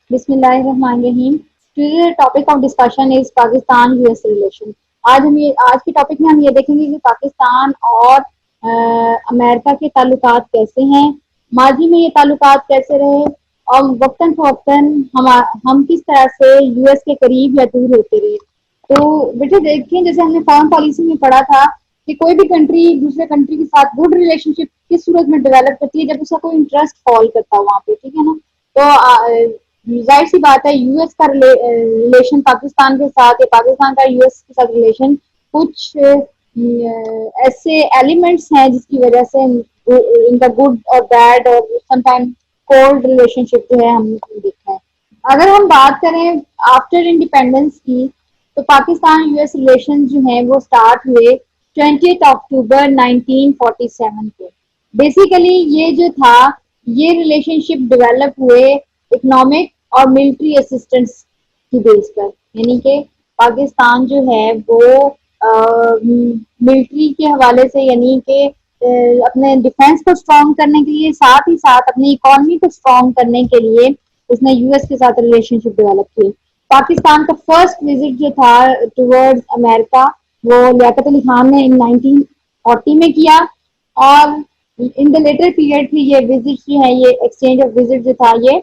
بسم اللہ الرحمن الرحیم. Today topic of discussion is Pakistan U S relation. آج کے ٹاپک میں ہم یہ دیکھیں گے کہ پاکستان اور امریکہ کے تعلقات کیسے ہیں، ماضی میں یہ تعلقات کیسے رہے، اور وقتاً فوقتاً ہم کس طرح سے یو ایس کے قریب یا دور ہوتے رہے. تو بیٹے دیکھیں، جیسے ہم نے فارن پالیسی میں پڑھا تھا کہ کوئی بھی کنٹری دوسرے کنٹری کے ساتھ گڈ ریلیشن شپ کس صورت میں ڈیولپ کرتی ہے، جب اس کا کوئی انٹرسٹ فال کرتا ہے وہاں پہ، ٹھیک ہے نا. تو ظاہر سی بات ہے یو ایس کا ریلیشن پاکستان کے ساتھ یا پاکستان کا یو ایس کے ساتھ ریلیشن کچھ ایسے ایلیمنٹس ہیں جس کی وجہ سے ان کا گڈ اور بیڈ اور سم ٹائم کولڈ ریلیشن شپ جو ہے ہم نے دیکھا ہے. اگر ہم بات کریں آفٹر انڈیپینڈنس کی، تو پاکستان یو ایس ریلیشن جو ہیں وہ سٹارٹ ہوئے 20 اکتوبر 1947 کو. بیسیکلی یہ جو تھا، یہ ریلیشن شپ ڈیولپ ہوئے اکنامک اور ملٹری اسسٹنس کی بیس پر، یعنی کہ پاکستان جو ہے وہ ملٹری کے حوالے سے، یعنی کہ اپنے ڈیفینس کو اسٹرانگ کرنے کے لیے، ساتھ ہی ساتھ اپنی اکانومی کو اسٹرانگ کرنے کے لیے اس نے یو ایس کے ساتھ ریلیشن شپ ڈیولپ کی. پاکستان کا فرسٹ وزٹ جو تھا ٹورڈ امریکہ وہ لیاقت علی خان نے 1940 میں کیا، اور ان دا لیٹر پیریڈ بھی یہ وزٹ جو ہے، یہ ایکسچینج آف وزٹ جو تھا یہ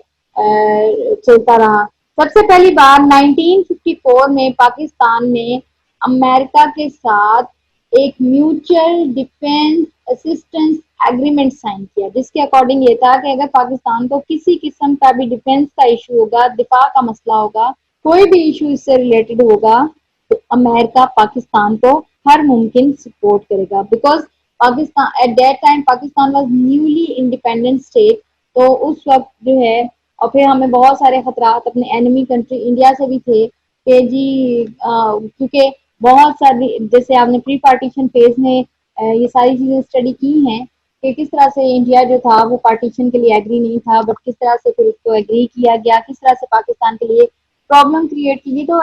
چلتا رہا. سب سے پہلی بار 1954 میں پاکستان نے امریکہ کے ساتھ ایک mutual defence assistance agreement sign کیا، جس کے اکارڈنگ یہ تھا کہ اگر پاکستان کو کسی قسم کا بھی ڈیفینس کا ایشو ہوگا، دفاع کا مسئلہ ہوگا، کوئی بھی ایشو اس سے ریلیٹڈ ہوگا، تو امریکہ پاکستان کو ہر ممکن سپورٹ کرے گا. Because Pakistan at that time Pakistan was newly independent state. تو اس وقت جو ہے، اور پھر ہمیں بہت سارے خطرات اپنے اینمی کنٹری انڈیا سے بھی تھے کہ جی کیونکہ بہت ساری، جیسے آپ نے پری پارٹیشن فیز میں یہ ساری چیزیں اسٹڈی کی ہیں کہ کس طرح سے انڈیا جو تھا وہ پارٹیشن کے لیے ایگری نہیں تھا، بٹ کس طرح سے پھر اس کو ایگری کیا گیا، کس طرح سے پاکستان کے لیے پرابلم کریٹ کی گئی. تو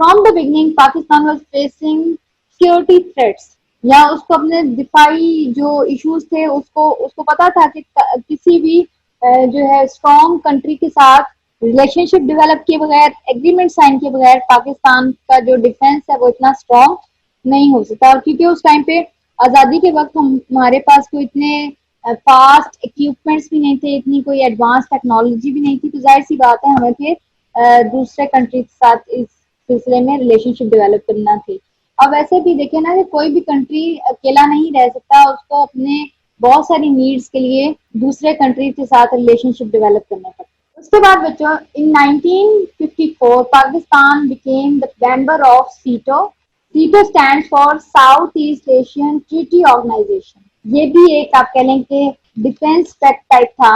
from the beginning Pakistan was facing security threats, یا اس کو اپنے دفاعی جو ایشوز تھے اس کو پتا تھا کہ کسی بھی جو ہے اسٹرانگ کنٹری کے ساتھ ریلیشن شپ ڈیولپ کیے بغیر، ایگریمنٹ سائن کیے بغیر پاکستان کا جو ڈیفینس ہے وہ اتنا اسٹرانگ نہیں ہو سکتا. اور کیونکہ اس ٹائم پہ آزادی کے وقت ہمارے پاس کوئی اتنے فاسٹ اکوپمنٹس بھی نہیں تھے، اتنی کوئی ایڈوانس ٹیکنالوجی بھی نہیں تھی، تو ظاہر سی بات ہے ہمیں پھر دوسرے کنٹری کے ساتھ اس سلسلے میں ریلیشن شپ ڈیولپ کرنا تھی. اب ایسے بھی دیکھیں نا کہ کوئی بھی کنٹری اکیلا نہیں رہ سکتا، اس کو اپنے بہت ساری نیڈس کے لیے دوسرے کنٹری کے ساتھ ریلیشن شپ ڈیولپ کرنا پڑتا. اس کے بعد بچوں in 1954 Pakistan became the member of SEATO. SEATO stand for south east Asian treaty organisation. یہ بھی ایک آپ کہہ لیں کہ ڈیفینس پیکٹ ٹائپ تھا.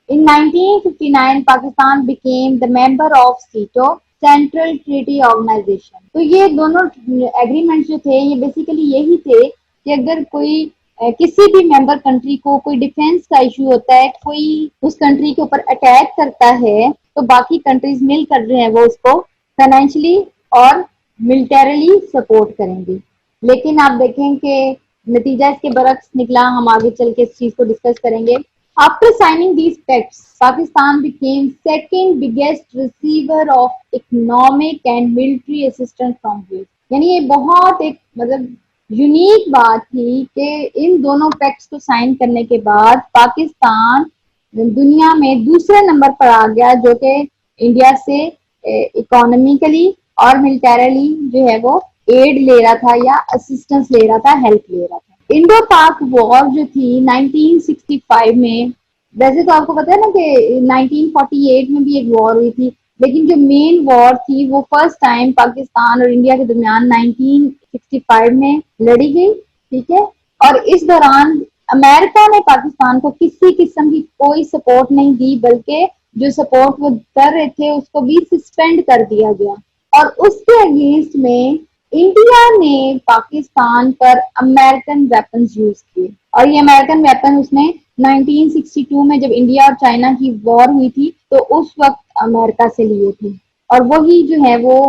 In 1959 Pakistan became the member of CENTO central treaty organisation. تو یہ دونوں ایگریمنٹ جو تھے یہ بیسیکلی یہی تھے کہ اگر کوئی کسی بھی ممبر کنٹری کو کوئی ڈیفینس کا ایشو ہوتا ہے، کوئی اس کنٹری کے اوپر اٹیک کرتا ہے، تو باقی کنٹریز مل کر جو ہے وہ اس کو فائنینشلی اور ملٹریلی سپورٹ کریں گے. لیکن آپ دیکھیں کہ نتیجہ اس کے برعکس نکلا. ہم آگے چل کے اس چیز کو ڈسکس کریں گے. After signing these pacts, Pakistan became second biggest receiver of economic and military assistance from US. یعنی یہ بہت ایک مطلب یونیک بات تھی کہ ان دونوں پیکٹس کو سائن کرنے کے بعد پاکستان دنیا میں دوسرے نمبر پر آ گیا جو کہ انڈیا سے اکانومیکلی اور ملٹریلی جو ہے وہ ایڈ لے رہا تھا یا اسسٹنس لے رہا تھا، ہیلپ لے رہا تھا. انڈو پاک وار جو تھی 1965 میں، ویسے تو آپ کو پتا ہے نا کہ 1948 میں بھی ایک وار ہوئی تھی، لیکن جو مین وار تھی وہ فرسٹ ٹائم پاکستان اور انڈیا کے درمیان 1965 میں لڑی گئی، ٹھیک ہے. اور اس دوران امریکہ نے پاکستان کو کسی قسم کی کوئی سپورٹ نہیں دی، بلکہ جو سپورٹ وہ کر رہے تھے اس کو بھی سسپینڈ کر دیا گیا. اور اس کے اگینسٹ میں انڈیا نے پاکستان پر امریکن ویپنز یوز کیے، اور یہ امریکن ویپن اس نے 1962 میں جب انڈیا اور چائنا کی وار ہوئی تھی تو اس وقت امریکہ سے لیے تھے، اور وہی جو ہے وہ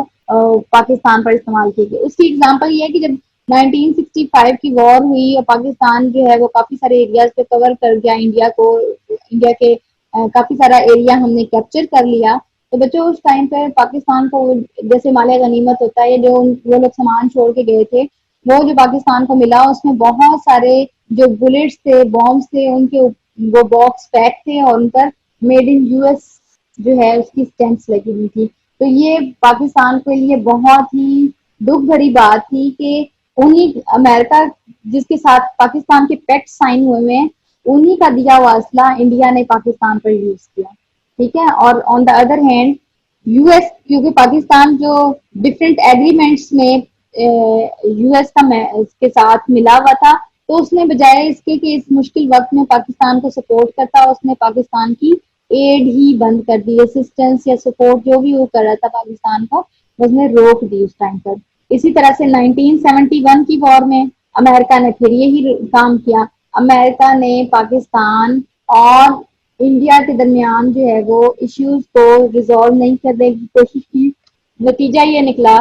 پاکستان پر استعمال کیے گئے. اس کی اگزامپل یہ ہے کہ جب 1965 کی وار ہوئی اور پاکستان جو ہے وہ کافی سارے ایریاز پہ کور کر گیا انڈیا کو، انڈیا کے کافی سارا ایریا ہم نے کیپچر کر لیا، تو بچوں اس ٹائم پہ پاکستان کو جیسے مال غنیمت ہوتا ہے، جو وہ لوگ سامان چھوڑ کے گئے تھے، وہ جو پاکستان کو ملا اس میں بہت سارے جو بلٹس تھے، بامبس تھے، ان کے وہ باکس پیک تھے اور ان پر میڈ ان یو ایس جو ہے اس کی اسٹیمپس لگی ہوئی تھی. تو یہ پاکستان کے لیے بہت ہی دکھ بھری بات تھی کہ انہیں امریکہ جس کے ساتھ پاکستان کے پیکٹ سائن ہوئے ہیں، انہیں کا دیا ہوا اسلحہ انڈیا نے پاکستان پر یوز کیا. ٹھیک ہے. اور on the other hand U S, کیونکہ پاکستان جو ڈفرینٹ ایگریمنٹس میں یو ایس کا کے ساتھ ملا ہوا تھا، تو اس نے بجائے اس کے کہ اس مشکل وقت میں پاکستان کو سپورٹ کرتا، اس نے پاکستان کی ایڈ ہی بند کر دی، اسسٹنس یا سپورٹ جو بھی وہ کر رہا تھا پاکستان کو، اس نے روک دی اس ٹائم پر. اسی طرح سے 1971 کی وار میں امریکہ نے پھر یہی کام کیا. امریکہ نے پاکستان اور انڈیا کے درمیان جو ہے وہ ایشوز کو ریزالو نہیں کرنے کی کوشش کی. نتیجہ یہ نکلا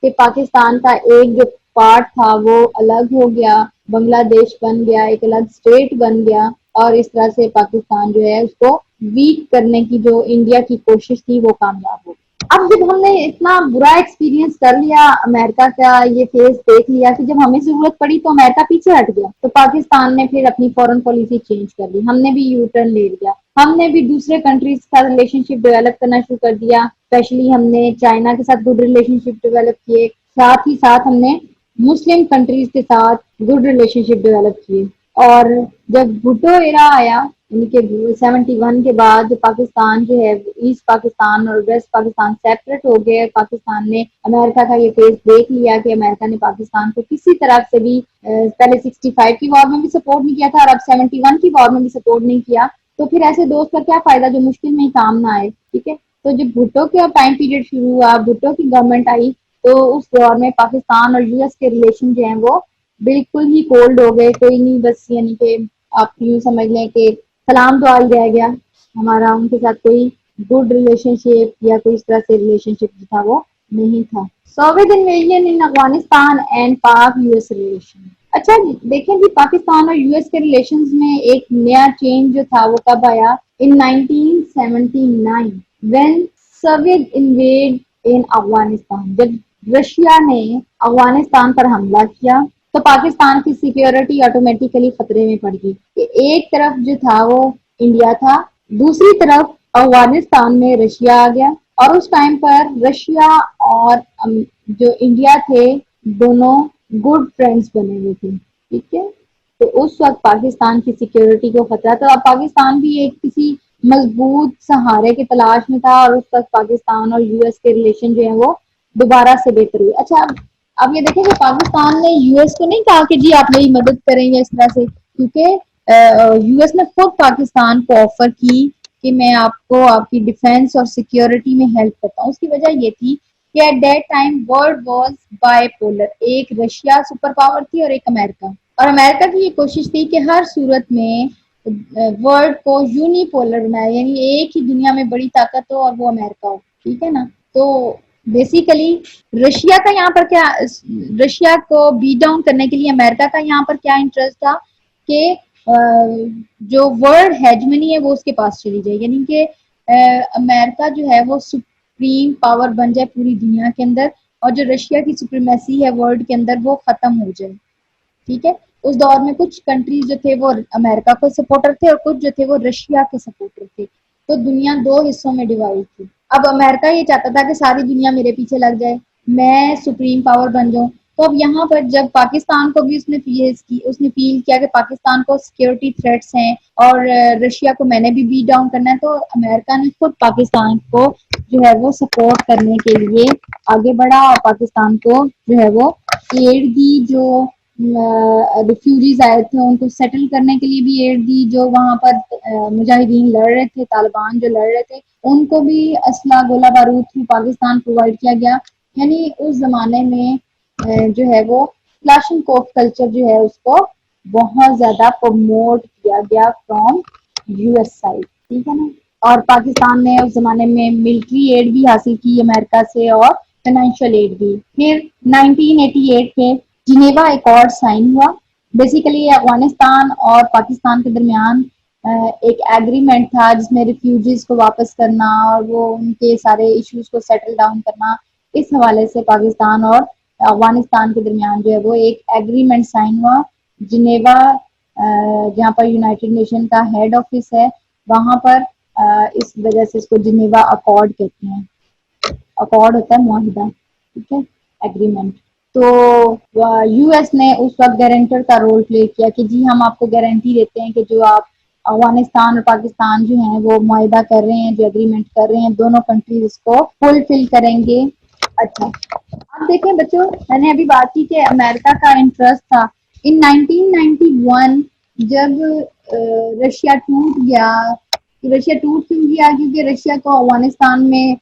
کہ پاکستان کا ایک جو پارٹ تھا وہ الگ ہو گیا، بنگلہ دیش بن گیا، ایک الگ اسٹیٹ بن گیا، اور اس طرح سے پاکستان جو ہے اس کو ویک کرنے کی جو انڈیا کی کوشش تھی وہ کامیاب ہو گئی. اب جب ہم نے اتنا برا ایکسپیرینس کر لیا امریکہ کا، یہ فیس دیکھ لیا کہ جب ہمیں ضرورت پڑی تو امریکہ پیچھے ہٹ گیا، تو پاکستان نے پھر اپنی فورن پالیسی چینج کر لی، ہم نے بھی یو ٹرن لے لیا، ہم نے بھی دوسرے کنٹریز کا ریلیشن شپ ڈیولپ کرنا شروع کر دیا. اسپیشلی ہم نے چائنا کے ساتھ گڈ ریلیشن شپ ڈیولپ کیے، ساتھ ہی ساتھ ہم نے مسلم کنٹریز کے ساتھ گڈ ریلیشن شپ ڈیولپ کیے. اور جب بھٹو ایرا آیا، یعنی کہ 71 کے بعد پاکستان جو ہے ایسٹ پاکستان اور ویسٹ پاکستان سیپریٹ ہو گئے، پاکستان نے امریکہ کا یہ فیس دیکھ لیا کہ امریکہ نے پاکستان کو کسی طرح سے بھی پہلے 65 کی وار میں بھی سپورٹ نہیں کیا تھا اور اب 71 کی وار میں بھی سپورٹ نہیں کیا، تو پھر ایسے دوست کا کیا فائدہ جو مشکل میں ہی کام نہ آئے. ٹھیک ہے. تو جب بھٹو کا ٹائم پیریڈ شروع ہوا، بھٹو کی گورنمنٹ آئی، تو اس دور میں پاکستان اور یو ایس کے ریلیشن جو ہیں وہ بالکل ہی کولڈ ہو گئے. کوئی نہیں، بس یعنی کہ آپ یوں سمجھ لیں کہ سلام دعا ہی رہ گیا ہمارا، ان کے ساتھ کوئی گڈ ریلیشن شپ یا کوئی اس طرح سے ریلیشن شپ جو تھا وہ نہیں تھا. Soviet invasion in Afghanistan and پاک یو ایس ریلیشن. اچھا دیکھیں جی، پاکستان اور یو ایس کے ریلیشنز میں ایک نیا چینج جو تھا وہ کب آیا؟ ان 1979 when Soviet invade in Afghanistan. جب رشیا نے افغانستان پر حملہ کیا تو پاکستان کی سیکیورٹی آٹومیٹیکلی خطرے میں پڑ گئی کہ ایک طرف جو تھا وہ انڈیا تھا، دوسری طرف افغانستان میں رشیا آ گیا، اور اس ٹائم پر رشیا اور جو انڈیا تھے دونوں گڈ فرینڈز بنے ہوئے تھے. ٹھیک ہے. تو اس وقت پاکستان کی سیکیورٹی کو خطرہ تھا. اب پاکستان بھی ایک کسی مضبوط سہارے کی تلاش میں تھا، اور اس وقت پاکستان اور یو ایس کے ریلیشن جو ہیں وہ دوبارہ سے بہتر ہوئے. اچھا اب یہ دیکھیں کہ پاکستان نے یو ایس کو نہیں کہا کہ جی آپ میری مدد کریں گے اس طرح سے، کیونکہ یو ایس نے خود پاکستان کو آفر کی کہ میں آپ کو آپ کی ڈیفینس اور سیکیورٹی میں ہیلپ کرتا ہوں. اس کی وجہ یہ تھی کہ at that time world was bipolar, ایک رشیا سپر پاور تھی اور ایک امریکہ، اور امریکہ کی یہ کوشش تھی کہ ہر صورت میں ورلڈ کو یونی پولر بنایا، یعنی ایک ہی دنیا میں بڑی طاقت ہو اور وہ امریکہ ہو. ٹھیک ہے نا. تو بیسیکلی رشیا کا یہاں پر کیا، رشیا کو بیٹ ڈاؤن کرنے کے لیے امریکہ کا یہاں پر کیا انٹرسٹ تھا کہ جو ورلڈ ہیجمنی ہے وہ اس کے پاس چلی جائے، یعنی کہ امریکہ جو ہے وہ سپریم پاور بن جائے پوری دنیا کے اندر، اور جو رشیا کی سپریمیسی ہے ورلڈ کے اندر وہ ختم ہو جائے. ٹھیک ہے. اس دور میں کچھ کنٹریز جو تھے وہ امریکہ کے سپورٹر تھے اور کچھ جو تھے وہ رشیا کے سپورٹر تھے. تو دنیا دو حصوں میں ڈیوائڈ تھی. اب امریکہ یہ چاہتا تھا کہ ساری دنیا میرے پیچھے لگ جائے، میں سپریم پاور بن جاؤں. تو اب یہاں پر جب پاکستان کو بھی اس نے فیل کیا کہ پاکستان کو سیکیورٹی تھریٹس ہیں اور رشیا کو میں نے بھی بیٹ ڈاؤن کرنا ہے، تو امریکہ نے خود پاکستان کو جو ہے وہ سپورٹ کرنے کے لیے آگے بڑھا اور پاکستان کو جو ہے وہ ایڈ دی. جو ریفیوجیز آئے تھے ان کو سیٹل کرنے کے لیے بھی ایڈ دی، جو وہاں پر مجاہدین لڑ رہے تھے، طالبان جو لڑ رہے تھے ان کو بھی اسلحہ گولہ بارود کی پاکستان پرووائڈ کیا گیا. یعنی اس زمانے میں جو ہے وہ کلاشن کوف کلچر جو ہے اس کو بہت زیادہ پروموٹ کیا گیا فرام یو ایس سائڈ. ٹھیک ہے نا. اور پاکستان نے اس زمانے میں ملٹری ایڈ بھی حاصل کی امریکہ سے اور فائنینشیل ایڈ بھی. پھر 1988 کے جنیوا ایکارڈ سائن ہوا. بیسیکلی افغانستان اور پاکستان کے درمیان ایک ایگریمنٹ تھا جس میں ریفیوجیز کو واپس کرنا اور وہ ان کے سارے ایشوز کو سیٹل ڈاؤن کرنا. اس حوالے سے پاکستان اور افغانستان کے درمیان جو ہے وہ ایک ایگریمنٹ سائن ہوا جنیوا, جہاں پر یونائٹڈ نیشن کا ہیڈ آفس ہے وہاں پر. اس وجہ سے اس کو جنیوا اکارڈ کہتے ہیں. اکارڈ ہوتا ہے معاہدہ, ٹھیک ہے, ایگریمنٹ. تو یو ایس نے اس وقت گارنٹر کا رول پلے کیا کہ جی ہم آپ کو گارنٹی دیتے ہیں کہ جو آپ افغانستان اور پاکستان جو ہیں وہ معاہدہ کر رہے ہیں, جو اگریمنٹ کر رہے ہیں, دونوں کنٹریز اس کو فلفل کریں گے. اچھا, آپ دیکھیں بچوں, میں نے ابھی بات کی کہ امریکہ کا انٹرسٹ تھا ان 1991 جب رشیا ٹوٹ گیا. رشیا ٹوٹ کیوں گیا؟ کیونکہ رشیا کو افغانستان میں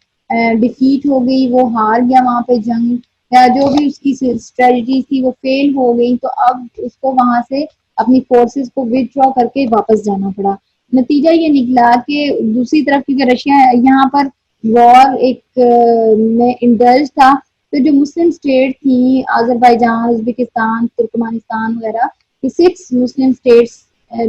ڈیفیٹ ہو گئی, وہ ہار گیا وہاں پہ جنگ, یا جو بھی اس کی اسٹریٹجی تھی وہ فیل ہو گئی. تو اب اس کو وہاں سے اپنی فورسز کو ودرا کر کے واپس جانا پڑا. نتیجہ یہ نکلا کہ دوسری طرف کیونکہ رشیا یہاں پر وار ایک میں انڈلج تھا, تو جو مسلم اسٹیٹ تھیں آذربائیجان, ازبکستان, ترکمانستان وغیرہ, یہ 6 مسلم اسٹیٹس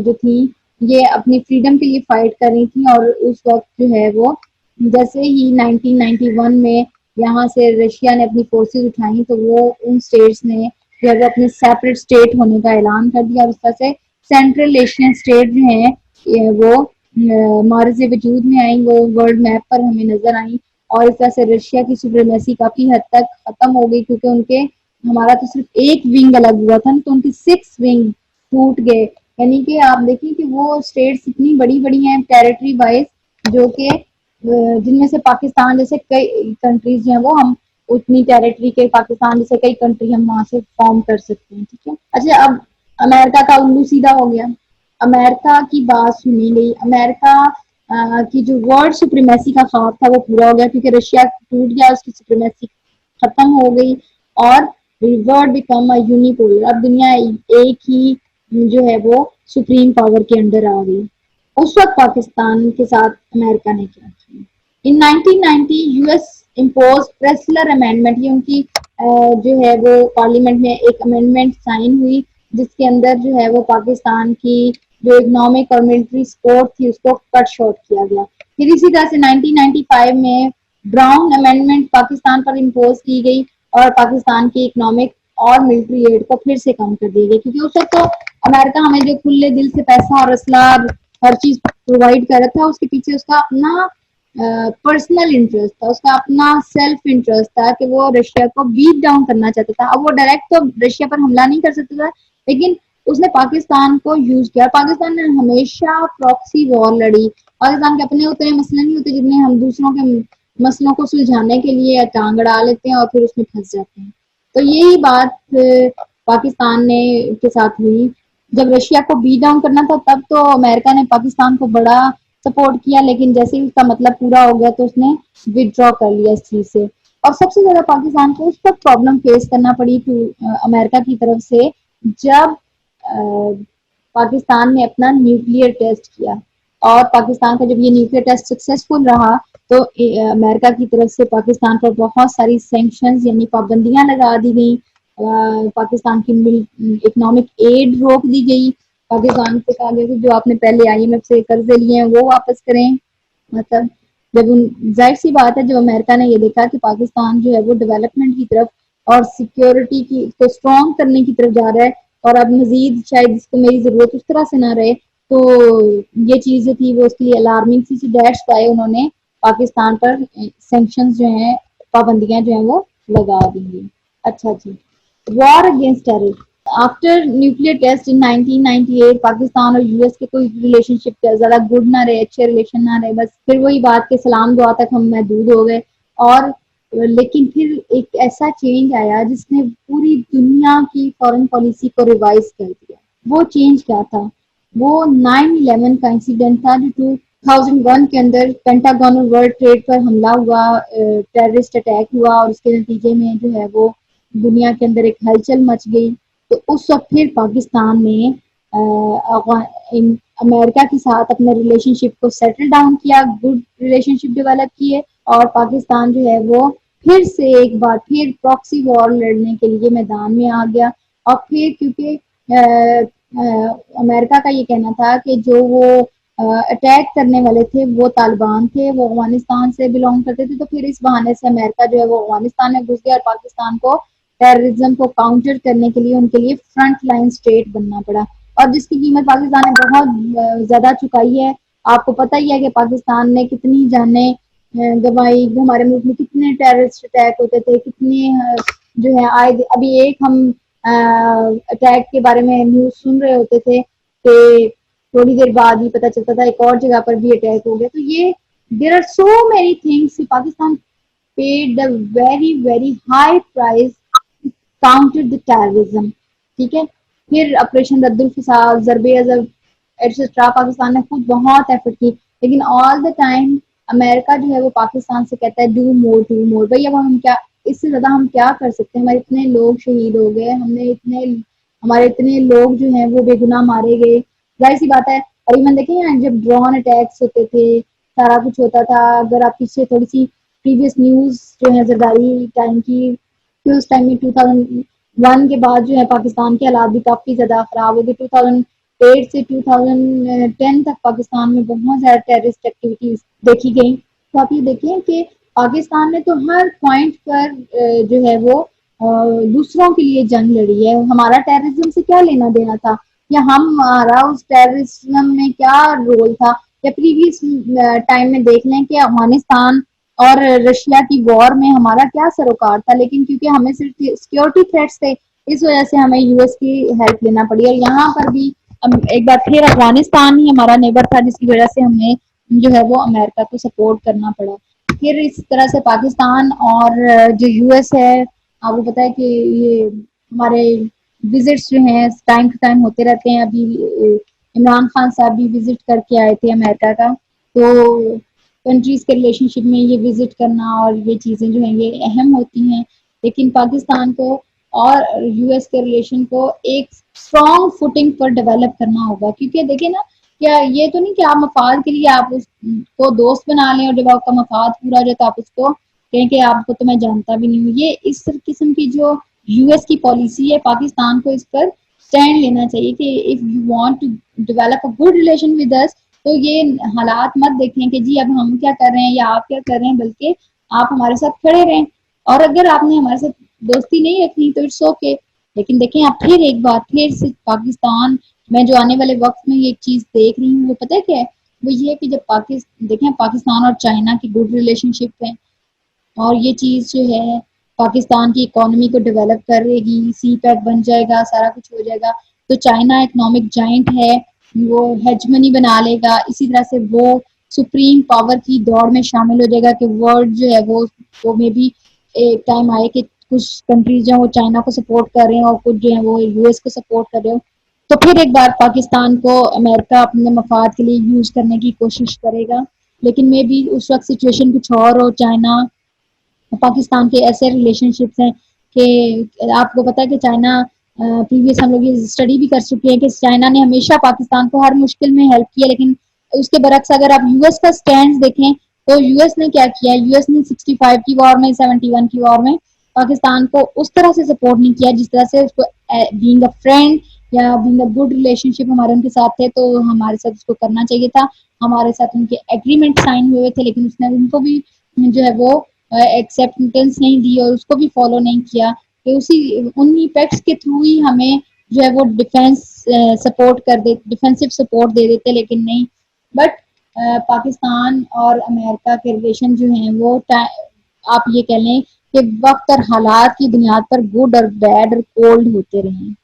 جو تھیں یہ اپنی فریڈم کے لیے فائٹ کر رہی تھیں. اور اس وقت جو ہے وہ جیسے ہی 1991 میں یہاں سے رشیا نے اپنی فورسز اٹھائیں تو وہ ان اسٹیٹس نے جو ہے اپنے سیپریٹ اسٹیٹ ہونے کا اعلان کر دیا. اور اس طرح سے سینٹرل ایشین اسٹیٹ جو ہیں وہ معرض وجود میں آئیں, وہ ورلڈ میپ پر ہمیں نظر آئیں. اور اس طرح سے رشیا کی سپریمیسی کافی حد تک ختم ہو گئی, کیونکہ ان کے ہمارا تو صرف ایک ونگ الگ ہوا تھا نا, تو ان کی 6 ونگ ٹوٹ گئے. یعنی کہ آپ دیکھیں کہ وہ اسٹیٹس اتنی بڑی بڑی ہیں ٹیریٹری وائز, جو کہ جن میں سے پاکستان جیسے کئی کنٹریز جو ہیں وہ ہم اتنی ٹیریٹری کے پاکستان جیسے کئی کنٹری ہم وہاں سے فارم کر سکتے ہیں, ٹھیک ہے. اچھا, اب امریکہ کا الو سیدھا ہو گیا, امریکہ کی بات سنی گئی. امریکہ کی جو ورلڈ سپریمیسی کا خواب تھا وہ پورا ہو گیا, کیونکہ رشیا ٹوٹ گیا, اس کی سپریمیسی ختم ہو گئی اور ورلڈ بیکم یونیپولر. اب دنیا ایک ہی جو ہے وہ سپریم پاور کے انڈر آ گئی. اس وقت پاکستان کے ساتھ امریکہ نے کیا کیا؟ ان 1990 یو ایس امپوز پریسلر امینڈمنٹ, یہ ان کی جو ہے وہ پارلیمنٹ میں ایک امینڈمنٹ سائن ہوئی جس کے اندر جو ہے وہ پاکستان کی جو اکنامک اور ملٹری سپورٹ تھی اس کو کٹ شارٹ کیا گیا. پھر اسی طرح سے 1995 میں براؤن امینڈمنٹ پاکستان پر امپوز کی گئی اور پاکستان کی اکنامک اور ملٹری ایڈ کو پھر سے کم کر دی گئی, کیونکہ اس وقت تو امریکہ ہمیں جو کھلے دل سے پیسہ اور اسلحہ ہر چیز پرووائڈ کر رہا تھا, اس کے پیچھے اس کا اپنا پرسنل انٹرسٹ تھا, اس کا اپنا سیلف انٹرسٹ تھا کہ وہ رشیا کو بیٹ ڈاؤن کرنا چاہتا تھا. اب وہ ڈائریکٹ تو رشیا پر حملہ نہیں کر سکتا تھا, لیکن اس نے پاکستان کو یوز کیا. پاکستان نے ہمیشہ پراکسی وار لڑی. پاکستان کے اپنے اتنے مسئلے نہیں ہوتے جتنے ہم دوسروں کے مسئلوں کو سلجھانے کے لیے ٹانگ اڑا لیتے ہیں اور پھر اس میں پھنس جاتے ہیں. تو یہی بات پاکستان نے کے ساتھ ہوئی. جب رشیا کو بیٹ ڈاؤن کرنا تھا تب تو امریکہ نے پاکستان کو بڑا سپورٹ کیا, لیکن جیسے ہی اس کا مطلب پورا ہو گیا تو اس نے ودرا کر لیا اس چیز سے. اور سب سے زیادہ پاکستان کو اس وقت پرابلم فیس کرنا پڑی امریکہ کی طرف سے جب پاکستان نے اپنا نیوکلیئر ٹیسٹ کیا. اور پاکستان کا جب یہ نیوکلیئر ٹیسٹ سکسیسفل رہا تو امریکہ کی طرف سے پاکستان پر بہت ساری سینکشنز یعنی پابندیاں لگا دی گئی. پاکستان کی اکنامک ایڈ روک دی گئی. پاکستان سے کہا گیا کہ جو آپ نے پہلے IMF سے قرضے لیے ہیں وہ واپس کریں. مطلب جب ظاہر سی بات ہے جب امریکہ نے یہ دیکھا کہ پاکستان جو ہے وہ ڈیولپمنٹ کی طرف اور سیکیورٹی کی کو اسٹرانگ کرنے کی طرف جا رہا ہے اور اب مزید شاید جس کو میری ضرورت اس طرح سے نہ رہے, تو یہ چیز جو تھی وہ اس کے لیے الارمنگ سی ڈیٹس پائے انہوں نے پاکستان پر سینکشنز جو ہیں پابندیاں جو ہیں وہ لگا دی گئی. اچھا جی, war against terror. After nuclear test in 1998 Pakistan اور US کے کوئی ریلیشن شپ زیادہ گڈ نہ رہے, اچھے ریلیشن نہ رہے, بس پھر وہی بات کے سلام دعا تک ہم محدود ہو گئے. اور لیکن پھر ایک ایسا چینج آیا جس نے پوری دنیا کی فارن پالیسی کو ریوائز کر دیا. وہ چینج کیا تھا؟ وہ 9/11 کا انسیڈنٹ تھا جو 2001 کے اندر پینٹاگون اور ورلڈ ٹریڈ پر حملہ ہوا, ٹیررسٹ اٹیک ہوا اور اس کے نتیجے میں جو ہے وہ دنیا کے اندر ایک ہلچل مچ گئی. تو اس وقت پھر پاکستان نے امریکہ کے ساتھ اپنے ریلیشن شپ کو سیٹل ڈاؤن کیا, گڈ ریلیشن شپ ڈیولپ کیے, اور پاکستان جو ہے وہ پھر سے ایک بار پھر پراکسی وار لڑنے کے لیے میدان میں آ گیا. اور پھر کیونکہ امریکہ کا یہ کہنا تھا کہ جو وہ اٹیک کرنے والے تھے وہ طالبان تھے، وہ افغانستان سے بلونگ کرتے تھے، تو پھر اس بہانے سے امریکہ جو ہے وہ افغانستان میں گھس گیا اور پاکستان کو ٹیررزم کو کاؤنٹر کرنے کے لیے ان کے لیے فرنٹ لائن اسٹیٹ بننا پڑا، اور جس کی قیمت پاکستان نے بہت زیادہ چکائی ہے۔ آپ کو پتہ ہی ہے کہ پاکستان نے کتنی جانیں گنوائی، ہمارے ملک میں کتنے ٹیررسٹ اٹیک ہوتے تھے، کتنے جو ہے آئے ابھی ایک ہم اٹیک کے بارے میں نیوز سن رہے ہوتے تھے کہ تھوڑی دیر بعد ہی پتہ چلتا تھا ایک اور جگہ پر بھی اٹیک ہو گیا۔ تو یہ there are so many things, Pakistan paid the very very high price to counter the terrorism، ٹھیک ہے۔ پھر آپریشن رد الفساد، ضرب عضب ایٹسٹرا، پاکستان نے خود بہت ایفرٹ کی، لیکن آل دا ٹائم امریکہ جو ہے وہ پاکستان سے کہتا ہے ڈو مور ڈو مور۔ بھائی اب ہم کیا اس سے زیادہ ہم کیا کر سکتے ہیں؟ ہمارے اتنے لوگ شہید ہو گئے، ہمارے اتنے لوگ جو ہیں وہ بے گناہ مارے گئے، ظاہر سی بات ہے۔ اور ایون دیکھیں یہاں جب ڈرون اٹیکس ہوتے تھے، سارا کچھ ہوتا تھا، اگر آپ پیچھے تھوڑی سی پریویس نیوز جو ہے زرداری ٹائم کی، پھر اس ٹائم میں 2001 کے بعد جو ہے پاکستان کے حالات بھی کافی زیادہ خراب ہو گئے۔ 2008 سے 2010 تک پاکستان میں بہت زیادہ ٹیررسٹ ایکٹیویٹیز دیکھی گئی۔ تو آپ یہ دیکھیں کہ پاکستان نے تو ہر پوائنٹ پر جو ہے وہ دوسروں کے لیے جنگ لڑی ہے۔ ہمارا ٹیررزم سے کیا لینا دینا تھا، یا ہمارا اس ٹیررزم میں کیا رول تھا؟ یا پریویس ٹائم میں دیکھ لیں کہ افغانستان اور رشیا کی وار میں ہمارا کیا سروکار تھا، لیکن کیونکہ ہمیں صرف سیکورٹی تھریٹس تھے، اس وجہ سے ہمیں یو ایس کی ہیلپ لینا پڑی، اور یہاں پر بھی ایک بار پھر افغانستان ہی ہمارا نیبر تھا جس کی وجہ سے ہمیں جو ہے وہ امریکہ کو سپورٹ کرنا پڑا۔ پھر اس طرح سے پاکستان اور جو یو ایس ہے، آپ کو پتہ ہے کہ یہ ہمارے وزٹس جو ہیں ٹائم ٹو ٹائم ہوتے رہتے ہیں۔ ابھی عمران خان صاحب بھی وزٹ کر کے آئے تھے امریکہ کا، تو کنٹریز کے ریلیشن شپ میں یہ وزٹ کرنا اور یہ چیزیں جو ہیں یہ اہم ہوتی ہیں، لیکن پاکستان کو اور یو ایس کے ریلیشن کو ایک اسٹرانگ فوٹنگ پر ڈیولپ کرنا ہوگا، کیونکہ دیکھیں نا، کیا یہ تو نہیں کہ آپ مفاد کے لیے آپ اس کو دوست بنا لیں اور جب آپ کا مفاد پورا ہو جائے تو آپ اس کو کہیں کہ آپ کو تو میں جانتا بھی نہیں ہوں۔ یہ اس قسم کی جو یو ایس کی پالیسی ہے، پاکستان کو اس پر اسٹینڈ لینا چاہیے کہ if you want to develop a good relation with us, تو یہ حالات مت دیکھیں کہ جی اب ہم کیا کر رہے ہیں یا آپ کیا کر رہے ہیں، بلکہ آپ ہمارے ساتھ کھڑے رہیں، اور اگر آپ نے ہمارے ساتھ دوستی نہیں رکھنی تو اٹس اوکے۔ لیکن دیکھیں آپ پھر ایک بار پھر سے پاکستان میں جو آنے والے وقت میں یہ چیز دیکھ رہی ہوں وہ پتہ ہے کیا ہے، وہ یہ ہے کہ جب دیکھیں پاکستان اور چائنا کی گڈ ریلیشن شپ ہے، اور یہ چیز جو ہے پاکستان کی اکانومی کو ڈیولپ کرے گی، سی پیک بن جائے گا، سارا کچھ ہو جائے گا، تو چائنا اکنامک جائنٹ ہے، وہ ہیجمنی بنا لے گا، اسی طرح سے وہ سپریم پاور کی دوڑ میں شامل ہو جائے گا کہ ورلڈ جو ہے وہ میں بھی ایک ٹائم آئے کہ کچھ کنٹریز جو ہیں وہ چائنا کو سپورٹ کر رہے ہیں اور کچھ جو ہیں وہ یو ایس کو سپورٹ کر رہے ہو، تو پھر ایک بار پاکستان کو امریکہ اپنے مفاد کے لیے یوز کرنے کی کوشش کرے گا۔ لیکن میں بھی اس وقت سچویشن کچھ اور ہو، چائنا پاکستان کے ایسے ریلیشن شپس ہیں کہ آپ کو پتا ہے کہ چائنا پریویس ہم لوگ یہ اسٹڈی بھی کر چکے ہیں کہ چائنا نے ہمیشہ پاکستان کو ہر مشکل میں ہیلپ کیا، لیکن اس کے برعکس اگر آپ یو ایس کا اسٹینڈ دیکھیں تو یو ایس نے کیا کیا، یو ایس نے 65 کی وار میں، 71 کی وار میں پاکستان کو اس طرح سے سپورٹ نہیں کیا جس طرح سے اس کو بینگ اے فرینڈ یا بینگ اے گڈ ریلیشن شپ ہمارے ان کے ساتھ تھے، تو ہمارے ساتھ اس کو کرنا چاہیے تھا۔ ہمارے ساتھ ان کے ایگریمنٹ سائن ہوئے تھے، لیکن اس نے ان کو بھی جو ہے وہ ایکسیپٹنس نہیں دی اور اس کو بھی فالو نہیں کیا، کہ انہی پیکٹس کے تھرو ہی ہمیں جو ہے وہ ڈیفینس سپورٹ کر دے، ڈیفینسو سپورٹ دے دیتے، لیکن نہیں۔ بٹ پاکستان اور امریکہ کے ریلیشن جو ہیں وہ آپ یہ کہہ لیں کہ وقت اور حالات کی بنیاد پر گڈ اور بیڈ اور کولڈ ہوتے رہے ہیں۔